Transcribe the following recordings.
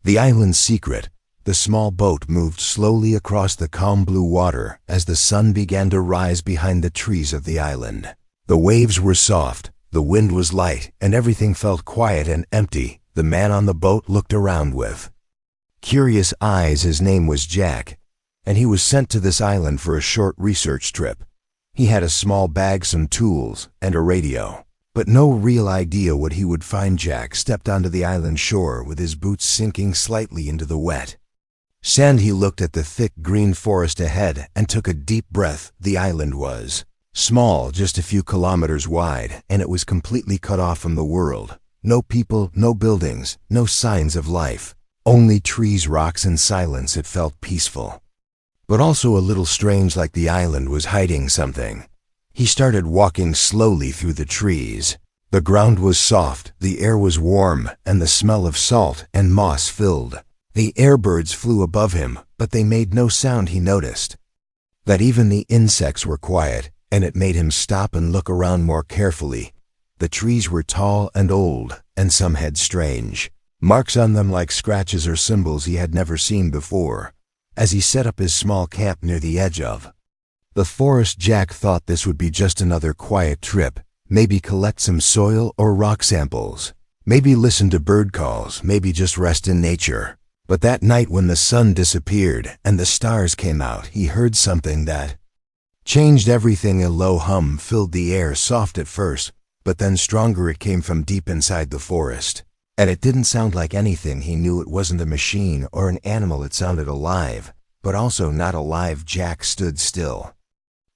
The island's secret. The small boat moved slowly across the calm blue water as the sun began to rise behind the trees of the island. The waves were soft, the wind was light, and everything felt quiet and empty. The man on the boat looked around with curious eyes. His name was Jack, and he was sent to this island for a short research trip. He had a small bag, some tools, and a radio, but no real idea what he would find. Jack stepped onto the island shore with his boots sinking slightly into the wet sand. He looked at the thick green forest ahead and took a deep breath. The island was small, just a few kilometers wide, and it was completely cut off from the world. No people, no buildings, no signs of life. Only trees, rocks, and silence. It felt peaceful, but also a little strange, like the island was hiding something. He started walking slowly through the trees. The ground was soft, the air was warm, and the smell of salt and moss filled. The airbirds flew above him, but they made no sound. He noticed that even the insects were quiet, and it made him stop and look around more carefully. The trees were tall and old, and some had strange marks on them, like scratches or symbols he had never seen before. As he set up his small camp near the edge of the forest, Jack thought this would be just another quiet trip. Maybe collect some soil or rock samples. Maybe listen to bird calls. Maybe just rest in nature. But that night, when the sun disappeared and the stars came out, he heard something that changed everything. A low hum filled the air, soft at first, but then stronger. It came from deep inside the forest, and it didn't sound like anything. He knew it wasn't a machine or an animal. It sounded alive, but also not alive. Jack stood still,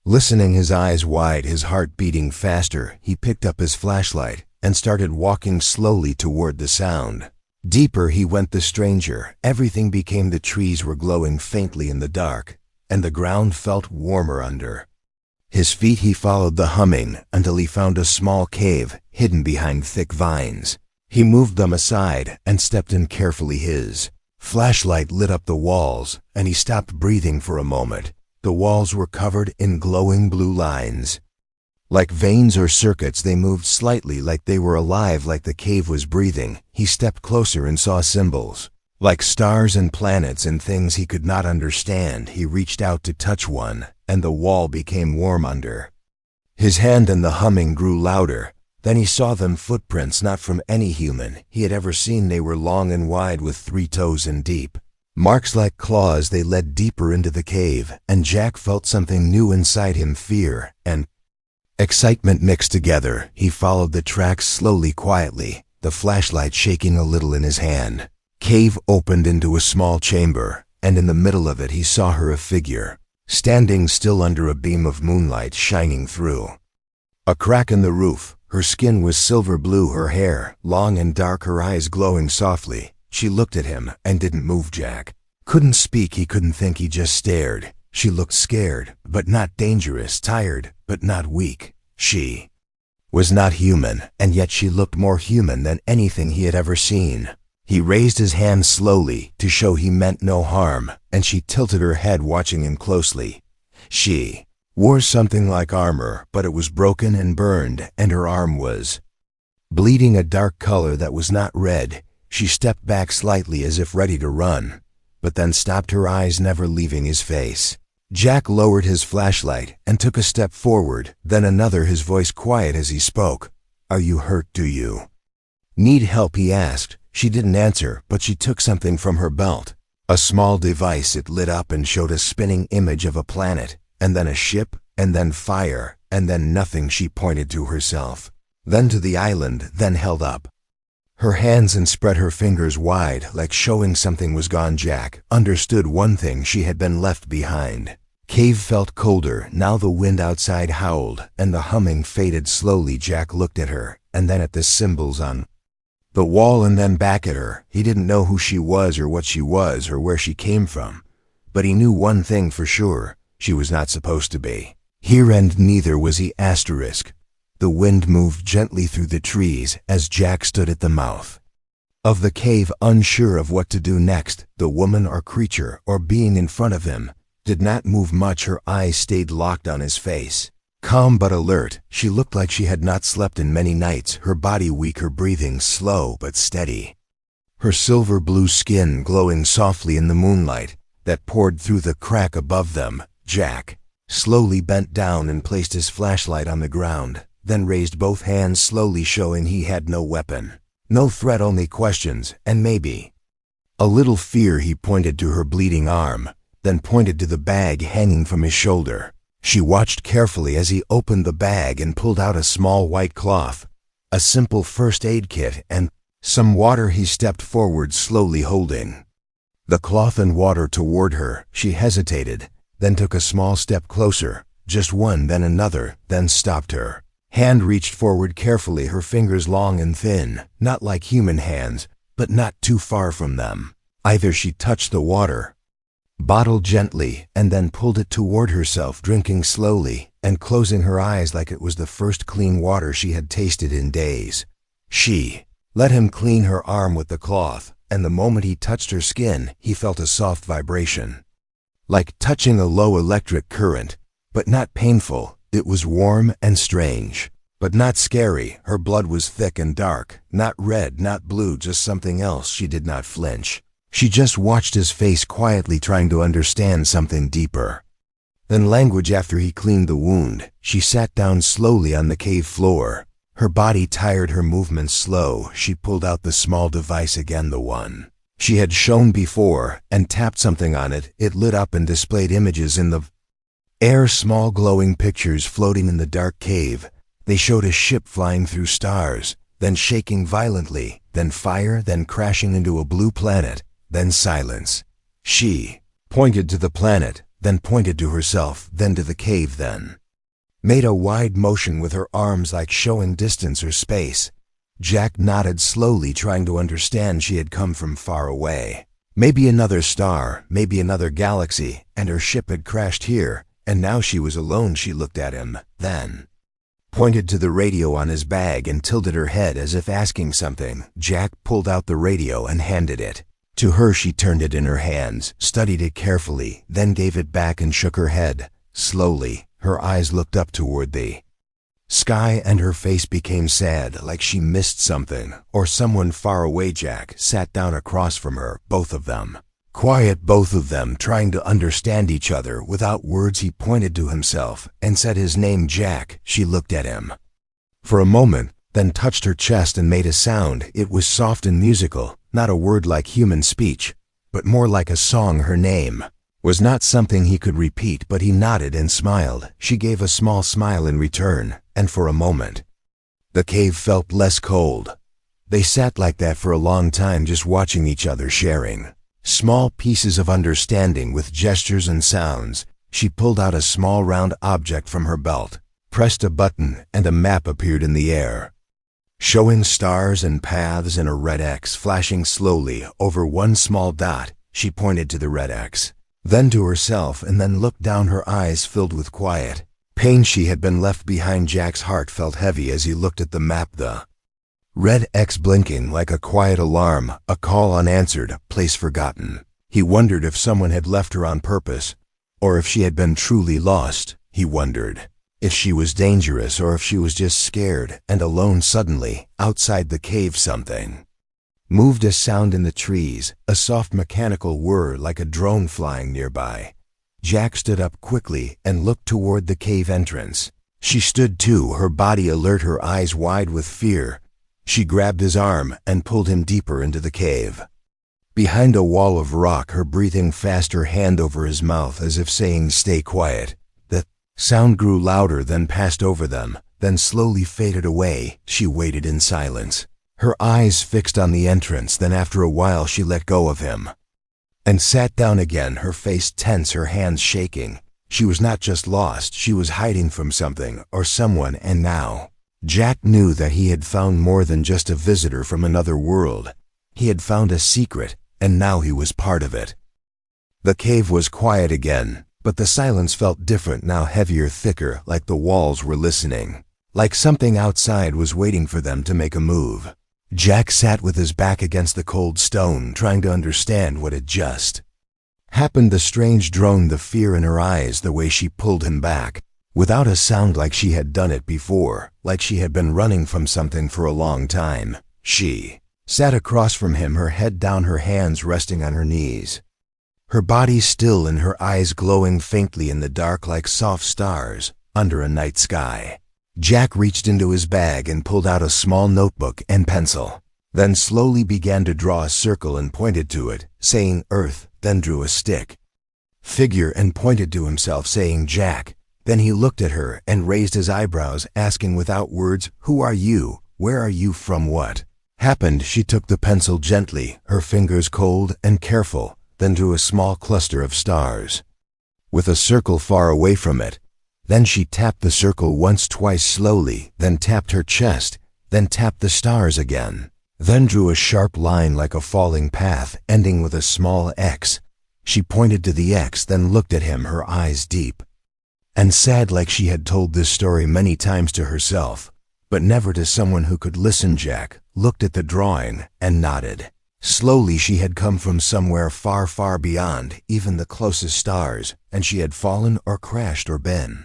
listening, his eyes wide, his heart beating faster. He picked up his flashlight and started walking slowly toward the sound. Deeper he went, the stranger. Everything became. The trees were glowing faintly in the dark, and the ground felt warmer under his feet. He followed the humming until he found a small cave hidden behind thick vines. He moved them aside and stepped in carefully. His flashlight lit up the walls, and he stopped breathing for a moment. The walls were covered in glowing blue lines. Like veins or circuits, they moved slightly, like they were alive, like the cave was breathing. He stepped closer and saw symbols, like stars and planets and things he could not understand. He reached out to touch one, and the wall became warm under his hand, and the humming grew louder. Then he saw them, footprints not from any human he had ever seen. They were long and wide, with 3 toes and deep marks like claws. They led deeper into the cave, and Jack felt something new inside him, fear and excitement mixed together. He followed the tracks slowly, quietly, the flashlight shaking a little in his hand. Cave opened into a small chamber, and in the middle of it he saw her, a figure, standing still under a beam of moonlight shining through a crack in the roof. Her skin was silver blue, her hair long and dark, her eyes glowing softly. She looked at him and didn't move. Jack couldn't speak, he couldn't think, he just stared. She looked scared, but not dangerous, tired, but not weak. She was not human, and yet she looked more human than anything he had ever seen. He raised his hand slowly to show he meant no harm, and she tilted her head, watching him closely. She wore something like armor, but it was broken and burned, and her arm was bleeding a dark color that was not red. She stepped back slightly as if ready to run, but then stopped, her eyes never leaving his face. Jack lowered his flashlight and took a step forward, then another, his voice quiet as he spoke. "Are you hurt? Do you need help?" he asked. She didn't answer, but she took something from her belt, a small device. It lit up and showed a spinning image of a planet, and then a ship, and then fire, and then nothing. She pointed to herself, then to the island, then held up her hands and spread her fingers wide, like showing something was gone. Jack understood one thing: she had been left behind. Cave felt colder. Now the wind outside howled, and the humming faded slowly. Jack looked at her, and then at the symbols on the wall, and then back at her. He didn't know who she was, or what she was, or where she came from, but he knew one thing for sure: she was not supposed to be here, and neither was he. The wind moved gently through the trees as Jack stood at the mouth of the cave, unsure of what to do next. The woman or creature or being in front of him did not move much. Her eyes stayed locked on his face, calm but alert. She looked like she had not slept in many nights, her body weak, her breathing slow but steady. her silver blue skin glowing softly in the moonlight that poured through the crack above them. Jack slowly bent down and placed his flashlight on the ground, then raised both hands slowly, showing he had no weapon. No threat, only questions, and maybe a little fear. He pointed to her bleeding arm, then pointed to the bag hanging from his shoulder. She watched carefully as he opened the bag and pulled out a small white cloth, a simple first aid kit, and some water. He stepped forward slowly, holding the cloth and water toward her. She hesitated, then took a small step closer, just one, then another, then stopped. Her hand reached forward carefully, her fingers long and thin, not like human hands, but not too far from them either. She touched the water bottle gently and then pulled it toward herself, drinking slowly and closing her eyes like it was the first clean water she had tasted in days. She let him clean her arm with the cloth, and the moment he touched her skin, he felt a soft vibration, like touching a low electric current, but not painful. It was warm and strange, but not scary. Her blood was thick and dark, not red, not blue, just something else. She did not flinch. She just watched his face quietly, trying to understand something deeper than language. After he cleaned the wound, she sat down slowly on the cave floor, her body tired, her movements slow. She pulled out the small device again, the one she had shown before, and tapped something on it. It lit up and displayed images in the air, small glowing pictures floating in the dark cave. They showed a ship flying through stars, then shaking violently, then fire, then crashing into a blue planet, then silence. She pointed to the planet, then pointed to herself, then to the cave, then made a wide motion with her arms like showing distance or space. Jack nodded slowly, trying to understand. She had come from far away. Maybe another star, maybe another galaxy, and her ship had crashed here, and now she was alone. She looked at him, then pointed to the radio on his bag and tilted her head as if asking something. Jack pulled out the radio and handed it to her. She turned it in her hands, studied it carefully, then gave it back and shook her head. Slowly, her eyes looked up toward the sky and her face became sad, like she missed something or someone far away. Jack sat down across from her, both of them quiet, both of them trying to understand each other without words. He pointed to himself and said his name, Jack. She looked at him for a moment, then touched her chest and made a sound. It was soft and musical, not a word like human speech, but more like a song. Her name was not something he could repeat, but he nodded and smiled. She gave a small smile in return, and for a moment, the cave felt less cold. They sat like that for a long time, just watching each other, sharing small pieces of understanding with gestures and sounds. She pulled out a small round object from her belt, pressed a button, and a map appeared in the air, showing stars and paths and a red X flashing slowly over one small dot. She pointed to the red X, then to herself, and then looked down, her eyes filled with quiet pain. She had been left behind. Jack's heart felt heavy as he looked at the map, the red X blinking like a quiet alarm, a call unanswered, a place forgotten. He wondered if someone had left her on purpose, or if she had been truly lost. He wondered if she was dangerous or if she was just scared and alone. Suddenly, outside the cave, something moved, a sound in the trees, a soft mechanical whir like a drone flying nearby. Jack stood up quickly and looked toward the cave entrance. She stood too, her body alert, her eyes wide with fear. She grabbed his arm and pulled him deeper into the cave. Behind a wall of rock, her breathing fast, her hand over his mouth as if saying, "Stay quiet." The sound grew louder, then passed over them, then slowly faded away. She waited in silence, her eyes fixed on the entrance. Then after a while she let go of him and sat down again, her face tense, her hands shaking. She was not just lost, she was hiding from something or someone, and now Jack knew that he had found more than just a visitor from another world. He had found a secret, and now he was part of it. The cave was quiet again, but the silence felt different now, heavier, thicker, like the walls were listening, like something outside was waiting for them to make a move. Jack sat with his back against the cold stone, trying to understand what had just happened. The strange drone, the fear in her eyes, the way she pulled him back without a sound, like she had done it before, like she had been running from something for a long time. She sat across from him, her head down, her hands resting on her knees. Her body still and her eyes glowing faintly in the dark like soft stars under a night sky. Jack reached into his bag and pulled out a small notebook and pencil, then slowly began to draw a circle and pointed to it, saying Earth, then drew a stick figure and pointed to himself, saying Jack. Then he looked at her and raised his eyebrows, asking without words, "Who are you? Where are you from? What happened?" She took the pencil gently, her fingers cold and careful, then drew a small cluster of stars, with a circle far away from it. Then she tapped the circle once, twice slowly, then tapped her chest, then tapped the stars again, then drew a sharp line like a falling path, ending with a small X. She pointed to the X, then looked at him, her eyes deep and sad, like she had told this story many times to herself, but never to someone who could listen. Jack looked at the drawing and nodded. Slowly she had come from somewhere far, far beyond even the closest stars, and she had fallen or crashed or been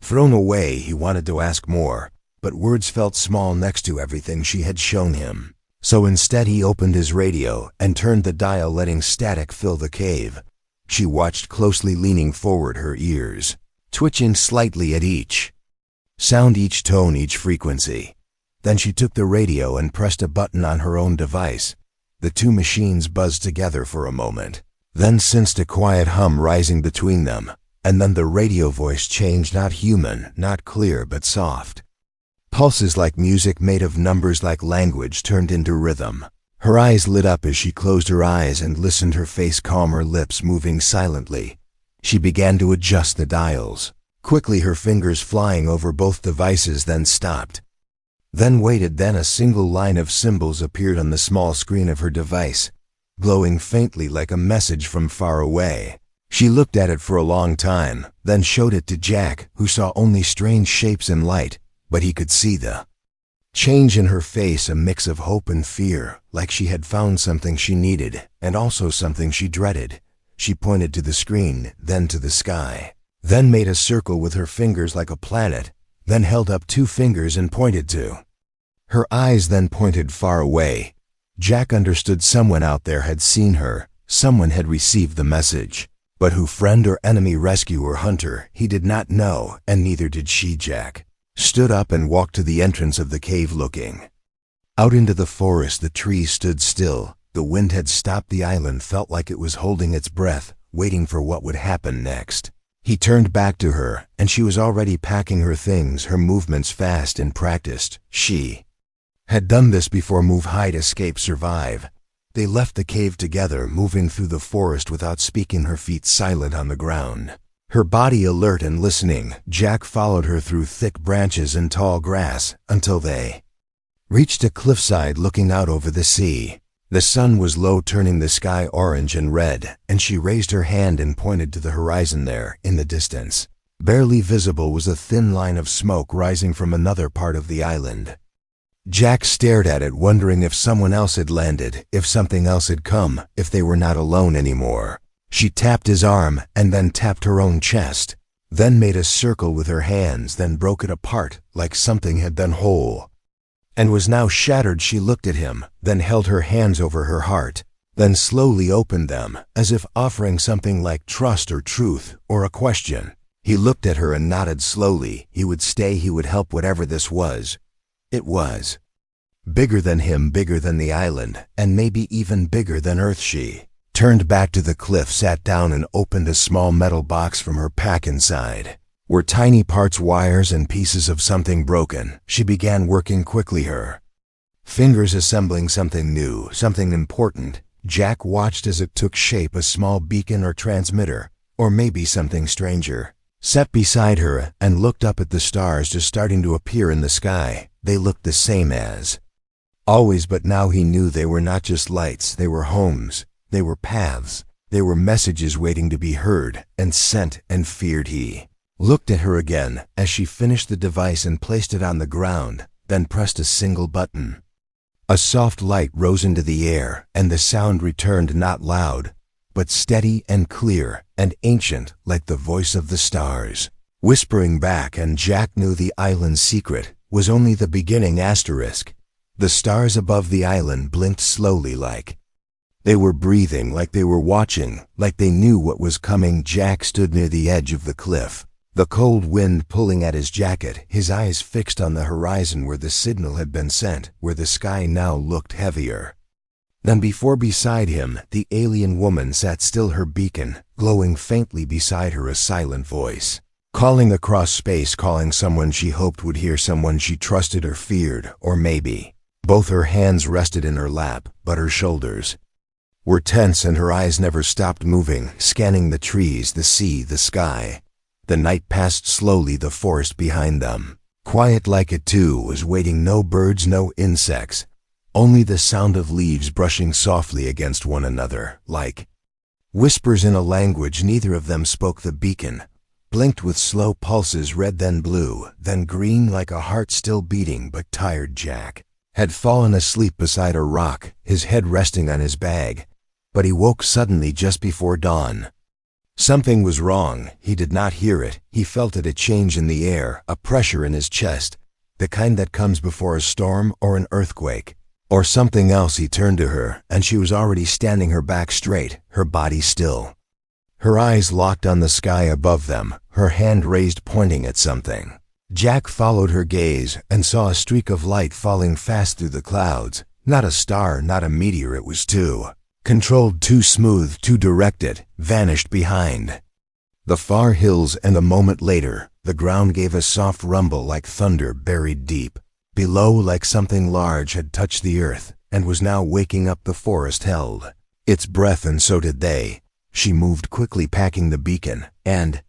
thrown away. He wanted to ask more, but words felt small next to everything she had shown him. So instead he opened his radio and turned the dial, letting static fill the cave. She watched closely, leaning forward, her ears twitching slightly at each sound, each tone, each frequency. Then she took the radio and pressed a button on her own device. The two machines buzzed together for a moment, then sensed a quiet hum rising between them, and then the radio voice changed, not human, not clear, but soft. Pulses like music, made of numbers, like language turned into rhythm. Her eyes lit up as she closed her eyes and listened, her face calm, her lips moving silently. She began to adjust the dials, quickly, her fingers flying over both devices, then stopped. Then waited, then a single line of symbols appeared on the small screen of her device, glowing faintly like a message from far away. She looked at it for a long time, then showed it to Jack, who saw only strange shapes and light, but he could see the change in her face, a mix of hope and fear, like she had found something she needed, and also something she dreaded. She pointed to the screen, then to the sky, then made a circle with her fingers like a planet, then held up two fingers and pointed to her eyes, then pointed far away. Jack understood someone out there had seen her, someone had received the message. But who, friend or enemy, rescue or hunter, he did not know, and neither did she. Jack stood up and walked to the entrance of the cave, looking out into the forest. The trees stood still. The wind had stopped. The island felt like it was holding its breath, waiting for what would happen next. He turned back to her, and she was already packing her things, her movements fast and practiced. She had done this before: move, hide, escape, survive. They left the cave together, moving through the forest without speaking, her feet silent on the ground, her body alert and listening. Jack followed her through thick branches and tall grass until they reached a cliffside looking out over the sea. The sun was low, turning the sky orange and red, and she raised her hand and pointed to the horizon. There, in the distance, barely visible, was a thin line of smoke rising from another part of the island. Jack stared at it, wondering if someone else had landed, if something else had come, if they were not alone anymore. She tapped his arm and then tapped her own chest, then made a circle with her hands, then broke it apart like something had been whole and was now shattered. She looked at him, then held her hands over her heart, then slowly opened them, as if offering something like trust or truth or a question. He looked at her and nodded slowly. He would stay, he would help, whatever this was. It was bigger than him, bigger than the island, and maybe even bigger than Earth. She turned back to the cliff, sat down, and opened a small metal box from her pack. Inside were tiny parts, wires, and pieces of something broken. She began working quickly, her fingers assembling something new, something important. Jack watched as it took shape, a small beacon or transmitter, or maybe something stranger. Sat beside her and looked up at the stars just starting to appear in the sky. They looked the same as always, but now he knew they were not just lights, they were homes, they were paths, they were messages waiting to be heard and sent and feared. He looked at her again as she finished the device and placed it on the ground, then pressed a single button. A soft light rose into the air, and the sound returned, not loud, but steady and clear and ancient, like the voice of the stars, whispering back. And Jack knew the island's secret was only the beginning. The stars above the island blinked slowly, like they were breathing, like they were watching, like they knew what was coming. Jack stood near the edge of the cliff, the cold wind pulling at his jacket, his eyes fixed on the horizon where the signal had been sent, where the sky now looked heavier than before. Beside him, the alien woman sat still, her beacon glowing faintly beside her, a silent voice calling across space, calling someone she hoped would hear, someone she trusted or feared, or maybe both. Her hands rested in her lap, but her shoulders were tense and her eyes never stopped moving, scanning the trees, the sea, the sky. The night passed slowly, the forest behind them, quiet like it too was waiting. No birds, no insects, only the sound of leaves brushing softly against one another, like whispers in a language neither of them spoke. The beacon blinked with slow pulses, red then blue, then green, like a heart still beating but tired. Jack had fallen asleep beside a rock, his head resting on his bag, but he woke suddenly just before dawn. Something was wrong. He did not hear it. He felt it, a change in the air, a pressure in his chest, the kind that comes before a storm or an earthquake, or something else. He turned to her, and she was already standing, her back straight, her body still, her eyes locked on the sky above them, her hand raised pointing at something. Jack followed her gaze and saw a streak of light falling fast through the clouds. Not a star, not a meteor, it was too controlled, too smooth, too directed, vanished behind the far hills, and a moment later, the ground gave a soft rumble like thunder buried deep below, like something large had touched the earth and was now waking up. The forest held its breath, and so did they. She moved quickly, packing the beacon and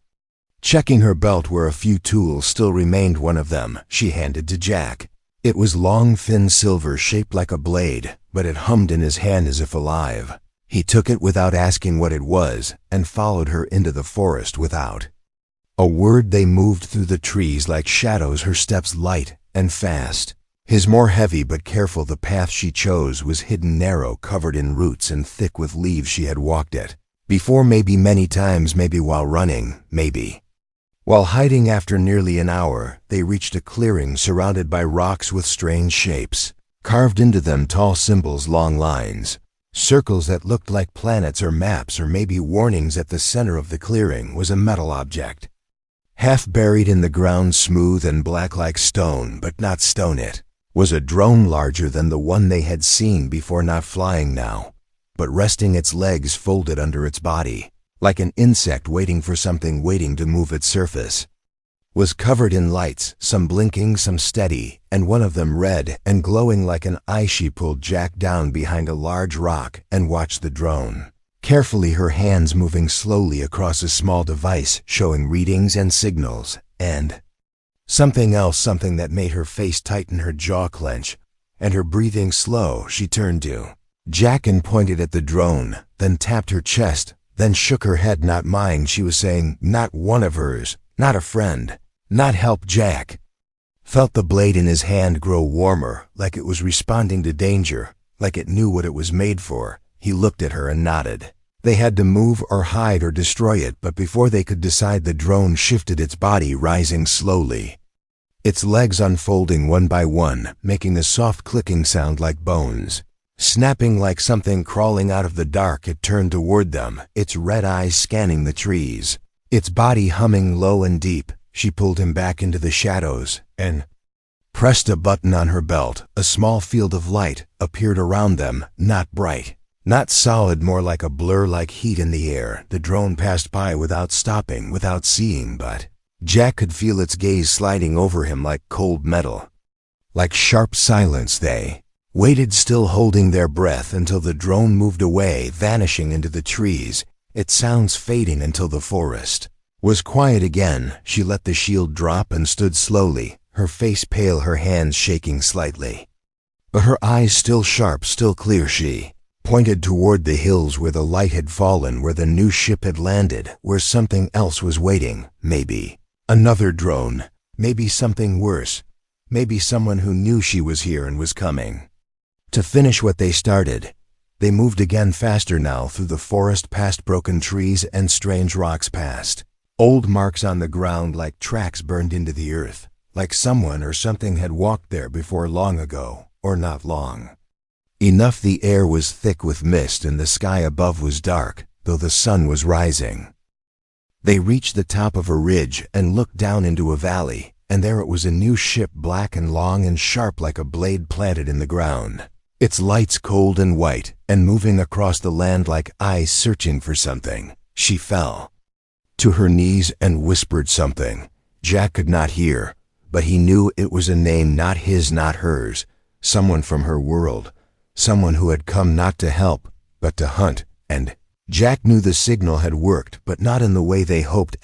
checking her belt where a few tools still remained. One of them she handed to Jack. It was long, thin silver, shaped like a blade, but it hummed in his hand as if alive. He took it without asking what it was and followed her into the forest without a word. They moved through the trees like shadows, her steps light and fast, his more heavy but careful. The path she chose was hidden, narrow, covered in roots and thick with leaves. She had walked it before, maybe many times, maybe while running, maybe while hiding. After nearly an hour, they reached a clearing surrounded by rocks with strange shapes carved into them, tall symbols, long lines, circles that looked like planets or maps or maybe warnings. At the center of the clearing was a metal object, half buried in the ground, smooth and black like stone, but not stone. It was a drone larger than the one they had seen before, not flying now, but resting, its legs folded under its body, like an insect waiting for something, waiting to move. Its surface was covered in lights, some blinking, some steady, and one of them red and glowing like an eye. She pulled Jack down behind a large rock and watched the drone carefully, her hands moving slowly across a small device showing readings and signals, and something else, something that made her face tighten, her jaw clench, and her breathing slow. She turned to Jack and pointed at the drone, then tapped her chest, then shook her head. Not mine, she was saying, not one of hers, not a friend, not help. Jack felt the blade in his hand grow warmer, like it was responding to danger, like it knew what it was made for. He looked at her and nodded. They had to move or hide or destroy it, but before they could decide, the drone shifted, its body rising slowly, its legs unfolding one by one, making the soft clicking sound like bones snapping, like something crawling out of the dark. It turned toward them, its red eyes scanning the trees, its body humming low and deep. She pulled him back into the shadows and pressed a button on her belt. A small field of light appeared around them, not bright, not solid, more like a blur, like heat in the air. The drone passed by without stopping, without seeing, but Jack could feel its gaze sliding over him like cold metal, like sharp silence. They waited, still holding their breath, until the drone moved away, vanishing into the trees, its sounds fading until the forest was quiet again. She let the shield drop and stood slowly, her face pale, her hands shaking slightly, but her eyes still sharp, still clear. She pointed toward the hills where the light had fallen, where the new ship had landed, where something else was waiting. Maybe another drone, maybe something worse, maybe someone who knew she was here and was coming to finish what they started. They moved again, faster now, through the forest, past broken trees and strange rocks, past old marks on the ground like tracks burned into the earth, like someone or something had walked there before long ago. or not long. Enough. The air was thick with mist and the sky above was dark, though the sun was rising. They reached the top of a ridge and looked down into a valley, and there it was, a new ship, black and long and sharp like a blade planted in the ground. Its lights cold and white, and moving across the land like eyes searching for something. She fell to her knees and whispered something. Jack could not hear, but he knew it was a name, not his, not hers. Someone from her world. Someone who had come not to help, but to hunt, and Jack knew the signal had worked, but not in the way they hoped.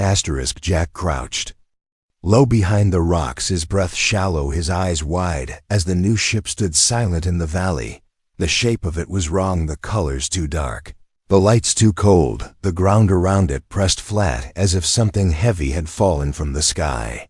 Jack crouched low behind the rocks, his breath shallow, his eyes wide, as the new ship stood silent in the valley. The shape of it was wrong, the colors too dark, the lights too cold, the ground around it pressed flat as if something heavy had fallen from the sky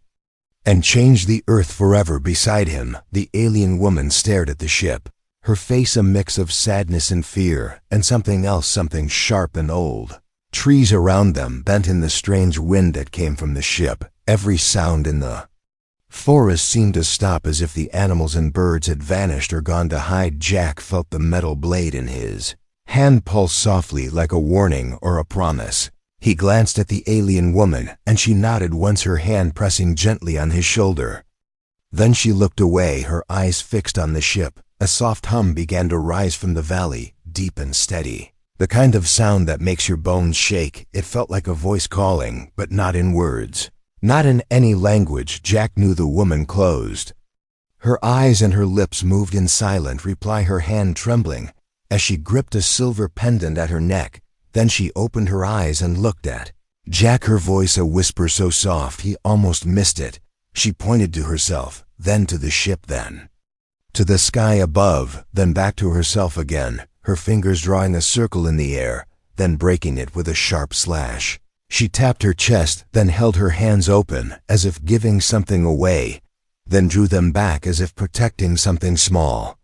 and changed the earth forever. Beside him, the alien woman stared at the ship, her face a mix of sadness and fear, and something else, something sharp and old. Trees around them bent in the strange wind that came from the ship. Every sound in the forest seemed to stop, as if the animals and birds had vanished or gone to hide. Jack felt the metal blade in his hand pulse softly, like a warning or a promise. He glanced at the alien woman, and she nodded once, her hand pressing gently on his shoulder. Then she looked away, her eyes fixed on the ship. A soft hum began to rise from the valley, deep and steady. The kind of sound that makes your bones shake. It felt like a voice calling, but not in words. Not in any language. Jack knew the woman closed her eyes and her lips moved in silent reply, her hand trembling as she gripped a silver pendant at her neck. Then she opened her eyes and looked at Jack, her voice a whisper so soft he almost missed it. She pointed to herself, then to the ship, then to the sky above, then back to herself again, her fingers drawing a circle in the air, then breaking it with a sharp slash. She tapped her chest, then held her hands open, as if giving something away, then drew them back as if protecting something small.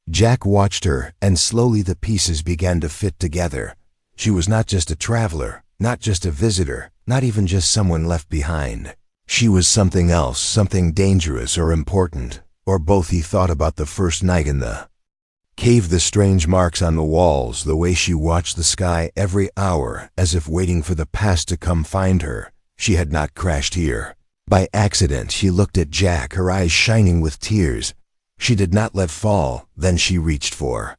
Jack watched her, and slowly the pieces began to fit together. She was not just a traveler, not just a visitor, not even just someone left behind. She was something else, something dangerous or important, or both. He thought about the first night in the cave, the strange marks on the walls, the way she watched the sky every hour, as if waiting for the past to come find her. She had not crashed here by accident. She looked at Jack, her eyes shining with tears. She did not let fall. Then she reached for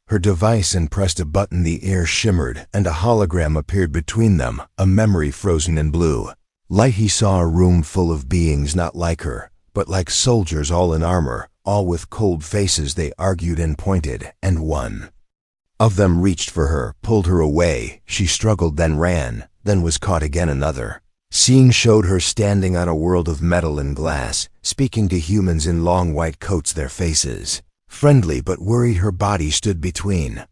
her device and pressed a button. The air shimmered, and a hologram appeared between them, a memory frozen in blue light. He saw a room full of beings not like her, but like soldiers, all in armor, all with cold faces. They argued and pointed, and one of them reached for her, pulled her away. She struggled, then ran, then was caught again. Another scene showed her standing on a world of metal and glass, speaking to humans in long white coats, their faces friendly but worried. Her body stood between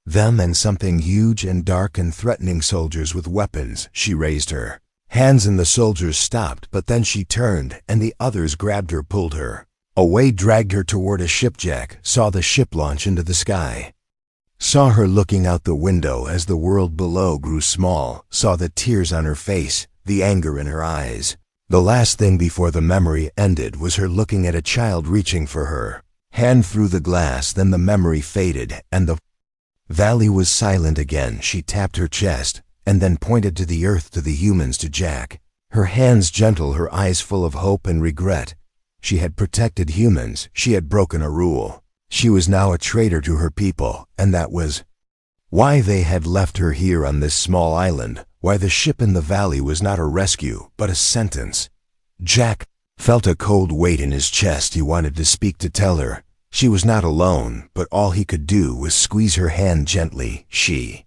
them and something huge and dark and threatening. Soldiers with weapons. She raised her hands and the soldiers stopped, but then she turned and the others grabbed her, pulled her away, dragged her toward a ship. Jack saw the ship launch into the sky, saw her looking out the window as the world below grew small, saw the tears on her face, the anger in her eyes. The last thing before the memory ended was her looking at a child reaching for her hand through the glass. Then the memory faded and the valley was silent again. She tapped her chest and then pointed to the earth, to the humans, to Jack, her hands gentle, her eyes full of hope and regret. She had protected humans. She had broken a rule. She was now a traitor to her people, and that was why they had left her here on this small island, why the ship in the valley was not a rescue, but a sentence. Jack felt a cold weight in his chest. He wanted to speak, to tell her she was not alone, but all he could do was squeeze her hand gently. She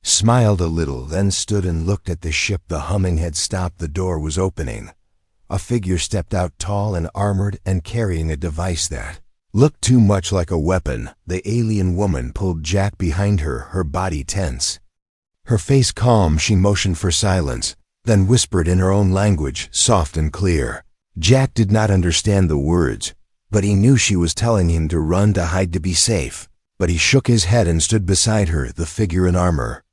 smiled a little, then stood and looked at the ship. The humming had stopped. The door was opening. A figure stepped out, tall and armored and carrying a device that looked too much like a weapon. The alien woman pulled Jack behind her, her body tense, her face calm. She motioned for silence, then whispered in her own language, soft and clear. Jack did not understand the words, but he knew she was telling him to run, to hide, to be safe. But he shook his head and stood beside her. The figure in armor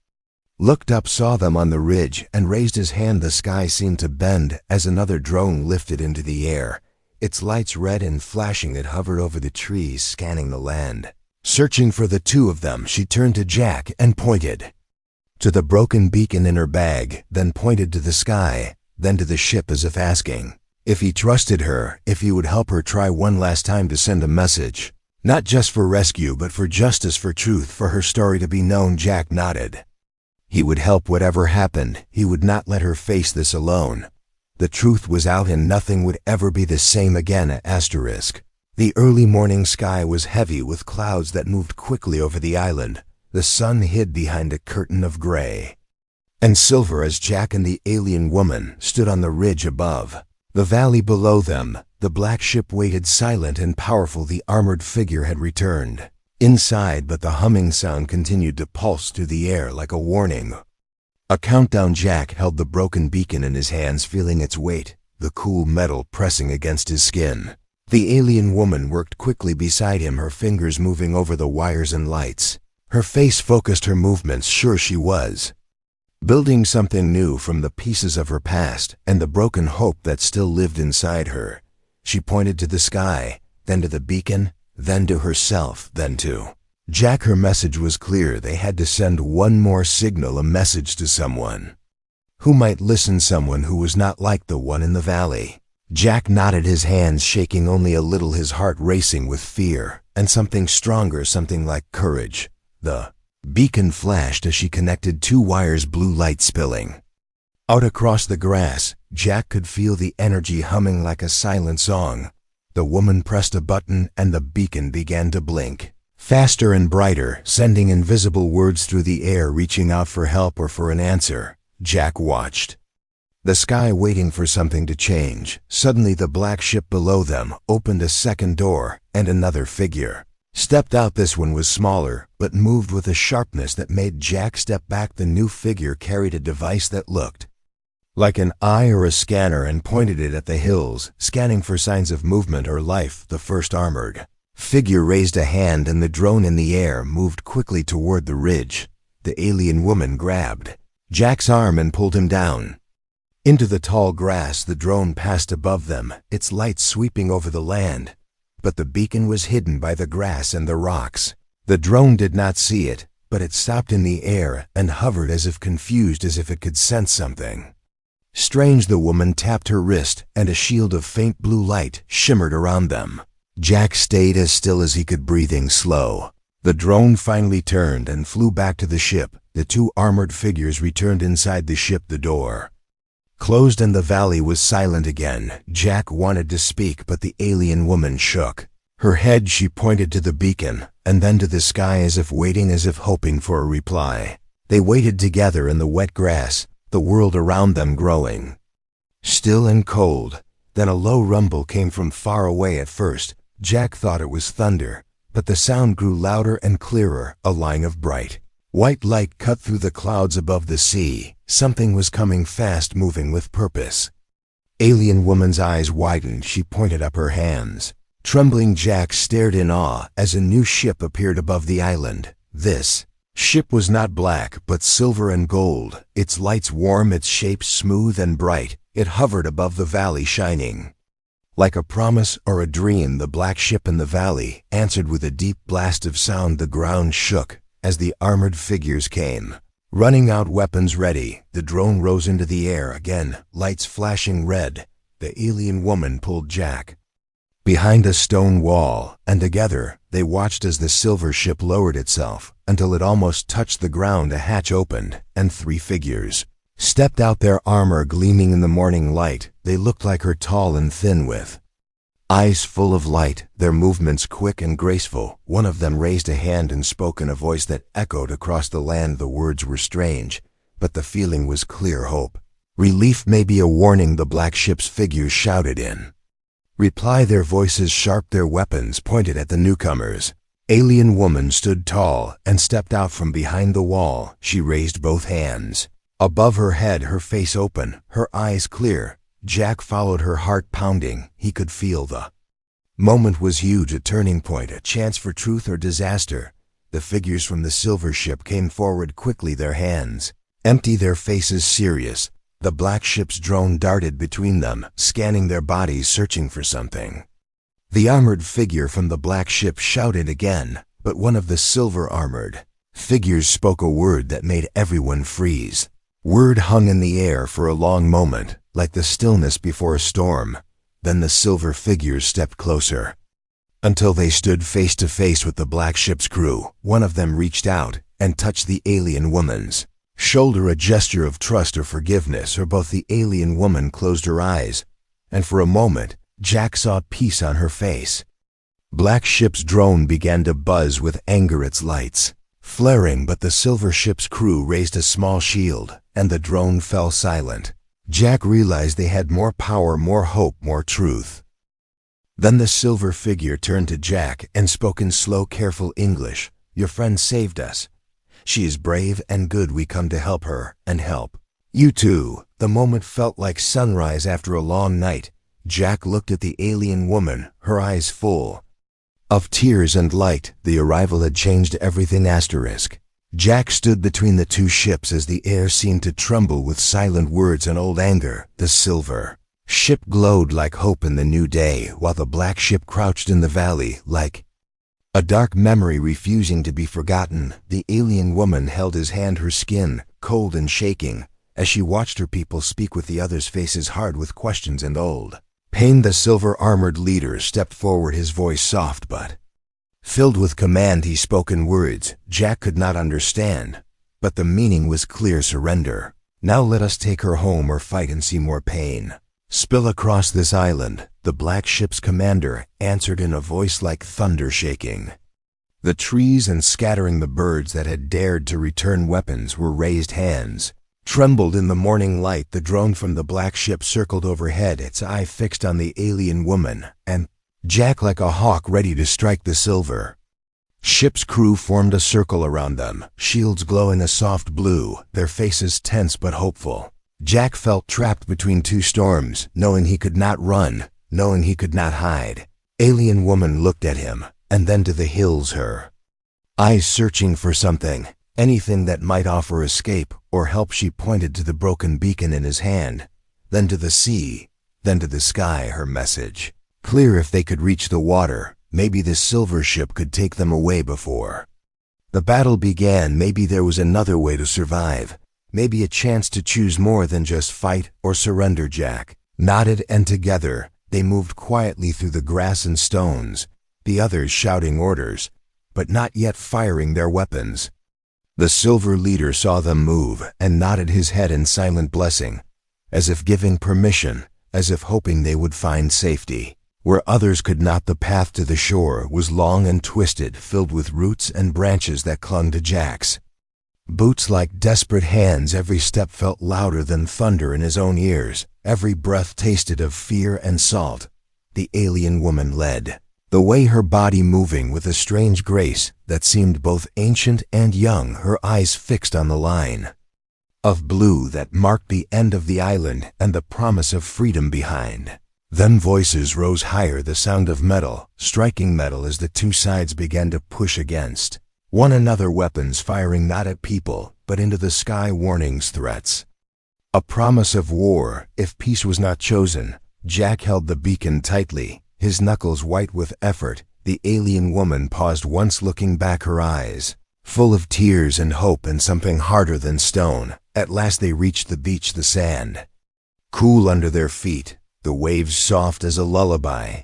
looked up, saw them on the ridge, and raised his hand. The sky seemed to bend as another drone lifted into the air. its lights red and flashing. It hovered over the trees, scanning the land. Searching for the two of them, she turned to Jack and pointed to the broken beacon in her bag, then pointed to the sky, then to the ship as if asking if he trusted her, if he would help her try one last time to send a message. Not just for rescue, but for justice, for truth, for her story to be known. Jack nodded. He would help whatever happened. He would not let her face this alone. The truth was out and nothing would ever be the same again. Asterisk. The early morning sky was heavy with clouds that moved quickly over the island. The sun hid behind a curtain of gray and silver as Jack and the alien woman stood on the ridge above. The valley below them, the black ship waited silent and powerful. The armored figure had returned inside, but the humming sound continued to pulse through the air like a warning. A countdown. Jack held the broken beacon in his hands, feeling its weight, the cool metal pressing against his skin. The alien woman worked quickly beside him, her fingers moving over the wires and lights. Her face focused her movements, sure she was building something new from the pieces of her past and the broken hope that still lived inside her. She pointed to the sky, then to the beacon, then to herself, then to Jack. Her message was clear. They had to send one more signal, a message to someone who might listen, someone who was not like the one in the valley. Jack nodded, his hands shaking only a little, his heart racing with fear and something stronger, something like courage. The beacon flashed as she connected two wires, blue light spilling out across the grass. Jack could feel the energy humming like a silent song. The woman pressed a button and the beacon began to blink, faster and brighter, sending invisible words through the air, reaching out for help or for an answer. Jack watched the sky, waiting for something to change. Suddenly the black ship below them opened a second door and another figure stepped out. This one was smaller, but moved with a sharpness that made Jack step back. The new figure carried a device that looked like an eye or a scanner and pointed it at the hills, scanning for signs of movement or life. The first armored figure raised a hand and the drone in the air moved quickly toward the ridge. The alien woman grabbed Jack's arm and pulled him down into the tall grass. The drone passed above them, its light sweeping over the land. But the beacon was hidden by the grass and the rocks. The drone did not see it, but it stopped in the air and hovered as if confused, as if it could sense something strange. The woman tapped her wrist and a shield of faint blue light shimmered around them. Jack stayed as still as he could, breathing slow. The drone finally turned and flew back to the ship. The two armored figures returned inside the ship. The door closed and the valley was silent again. Jack wanted to speak, but the alien woman shook her head. She pointed to the beacon and then to the sky, as if waiting, as if hoping for a reply. They waited together in the wet grass, the world around them growing still and cold. Then a low rumble came from far away. At first, Jack thought it was thunder, but the sound grew louder and clearer. A line of bright white light cut through the clouds above the sea. Something was coming fast, moving with purpose. Alien woman's eyes widened. She pointed up her hands. Trembling, Jack stared in awe as a new ship appeared above the island. This ship was not black, but silver and gold, its lights warm, its shape smooth and bright. It hovered above the valley, shining like a promise or a dream. The black ship in the valley answered with a deep blast of sound. The ground shook as the armored figures came running out, weapons ready. The drone rose into the air again, lights flashing red. The alien woman pulled Jack behind a stone wall, and together they watched as the silver ship lowered itself until it almost touched the ground. A hatch opened, and three figures stepped out, their armor gleaming in the morning light. They looked like her, tall and thin, with eyes full of light, their movements quick and graceful. One of them raised a hand and spoke in a voice that echoed across the land. The words were strange, but the feeling was clear: hope, relief, maybe a warning. The black ship's figures shouted in reply, their voices sharp, their weapons pointed at the newcomers. Alien woman stood tall and stepped out from behind the wall. She raised both hands above her head, her face open, her eyes clear. Jack followed her, heart pounding. He could feel the moment was huge, a turning point, a chance for truth or disaster. The figures from the silver ship came forward quickly, their hands empty, their faces serious. The black ship's drone darted between them, scanning their bodies, searching for something. The armored figure from the black ship shouted again, but one of the silver-armored figures spoke a word that made everyone freeze. Word hung in the air for a long moment, like the stillness before a storm. Then the silver figures stepped closer, until they stood face to face with the black ship's crew. One of them reached out and touched the alien woman's shoulder, a gesture of trust or forgiveness, or both. The alien woman closed her eyes, and for a moment, Jack saw peace on her face. Black ship's drone began to buzz with anger, its lights flaring, but the silver ship's crew raised a small shield, and the drone fell silent. Jack realized they had more power, more hope, more truth. Then the silver figure turned to Jack and spoke in slow, careful English. "Your friend saved us. She is brave and good. We come to help her and help you too." The moment felt like sunrise after a long night. Jack looked at the alien woman, her eyes full of tears and light. The arrival had changed everything. Jack stood between the two ships as the air seemed to tremble with silent words and old anger. The silver ship glowed like hope in the new day, while the black ship crouched in the valley like a dark memory refusing to be forgotten. The alien woman held his hand, her skin cold and shaking, as she watched her people speak with the others' faces hard with questions and old pain. The silver-armored leader stepped forward, his voice soft but filled with command. He spoke in words Jack could not understand, but the meaning was clear: surrender. Now let us take her home, or fight and see more pain spill across this island. The black ship's commander answered in a voice like thunder, shaking the trees and scattering the birds that had dared to return weapons. Were raised hands trembled in the morning light. The drone from the black ship circled overhead, its eye fixed on the alien woman and Jack like a hawk ready to strike. The silver ship's crew formed a circle around them, shields glowing a soft blue, their faces tense but hopeful. Jack felt trapped between two storms, knowing he could not run, knowing he could not hide. Alien woman looked at him, and then to the hills, her eyes searching for something, anything that might offer escape or help. She pointed to the broken beacon in his hand, then to the sea, then to the sky, her message clear. If they could reach the water, maybe this silver ship could take them away before the battle began. Maybe there was another way to survive, maybe a chance to choose more than just fight or surrender. Jack nodded, and together they moved quietly through the grass and stones, the others shouting orders, but not yet firing their weapons. The silver leader saw them move and nodded his head in silent blessing, as if giving permission, as if hoping they would find safety where others could not. The path to the shore was long and twisted, filled with roots and branches that clung to Jack's boots like desperate hands. Every step felt louder than thunder in his own ears. Every breath tasted of fear and salt. The alien woman led the way, her body moving with a strange grace that seemed both ancient and young, her eyes fixed on the line of blue that marked the end of the island and the promise of freedom behind. Then voices rose higher, the sound of metal striking metal as the two sides began to push against one another, weapons firing not at people but into the sky, warnings, threats, a promise of war if peace was not chosen. Jack held the beacon tightly, his knuckles white with effort. The alien woman paused once, looking back, her eyes full of tears and hope and something harder than stone. At last they reached the beach, the sand cool under their feet, the waves soft as a lullaby.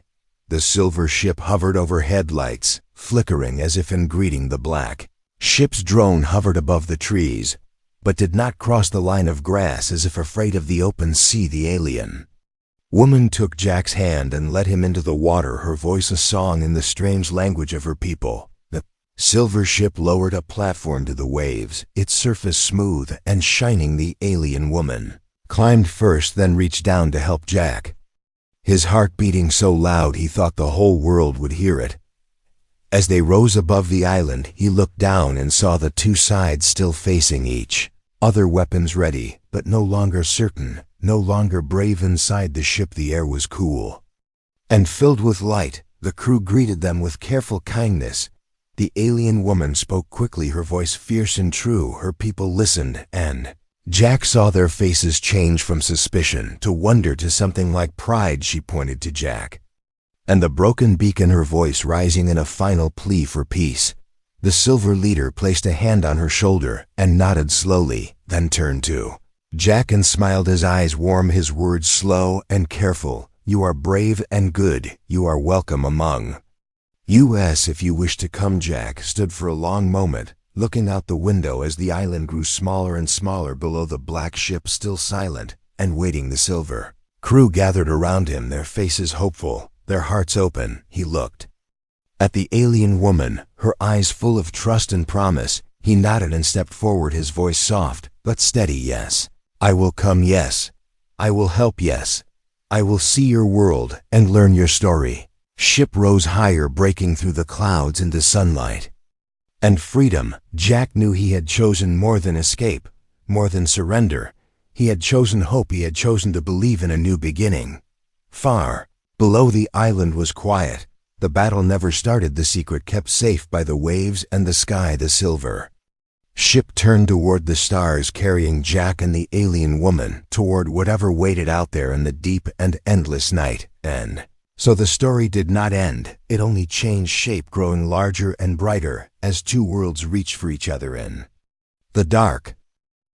The silver ship hovered overhead, lights flickering as if in greeting. The black ship's drone hovered above the trees, but did not cross the line of grass, as if afraid of the open sea. The alien woman took Jack's hand and led him into the water, her voice a song in the strange language of her people. The silver ship lowered a platform to the waves, its surface smooth and shining. The alien woman climbed first, then reached down to help Jack, his heart beating so loud he thought the whole world would hear it. As they rose above the island, he looked down and saw the two sides still facing each other, weapons ready, but no longer certain, no longer brave. Inside the ship the air was cool and filled with light. The crew greeted them with careful kindness. The alien woman spoke quickly, her voice fierce and true. Her people listened, and Jack saw their faces change from suspicion to wonder to something like pride. She pointed to Jack, and the broken beak in her voice rising in a final plea for peace. The silver leader placed a hand on her shoulder and nodded slowly, then turned to Jack and smiled, his eyes warm, his words slow and careful. You are brave and good. You are welcome among us if you wish to come. Jack stood for a long moment, looking out the window as the island grew smaller and smaller below the black ship, still silent and waiting. The silver crew gathered around him, their faces hopeful, their hearts open. He looked at the alien woman, her eyes full of trust and promise. He nodded and stepped forward, his voice soft but steady. Yes, I will come. Yes, I will help. Yes, I will see your world and learn your story. Ship rose higher, breaking through the clouds into sunlight and freedom. Jack knew he had chosen more than escape, more than surrender. He had chosen hope. He had chosen to believe in a new beginning. Far below, the island was quiet. The battle never started. The secret kept safe by the waves and the sky. The silver ship turned toward the stars, carrying Jack and the alien woman toward whatever waited out there in the deep and endless night. And so the story did not end. It only changed shape, growing larger and brighter as two worlds reached for each other in the dark.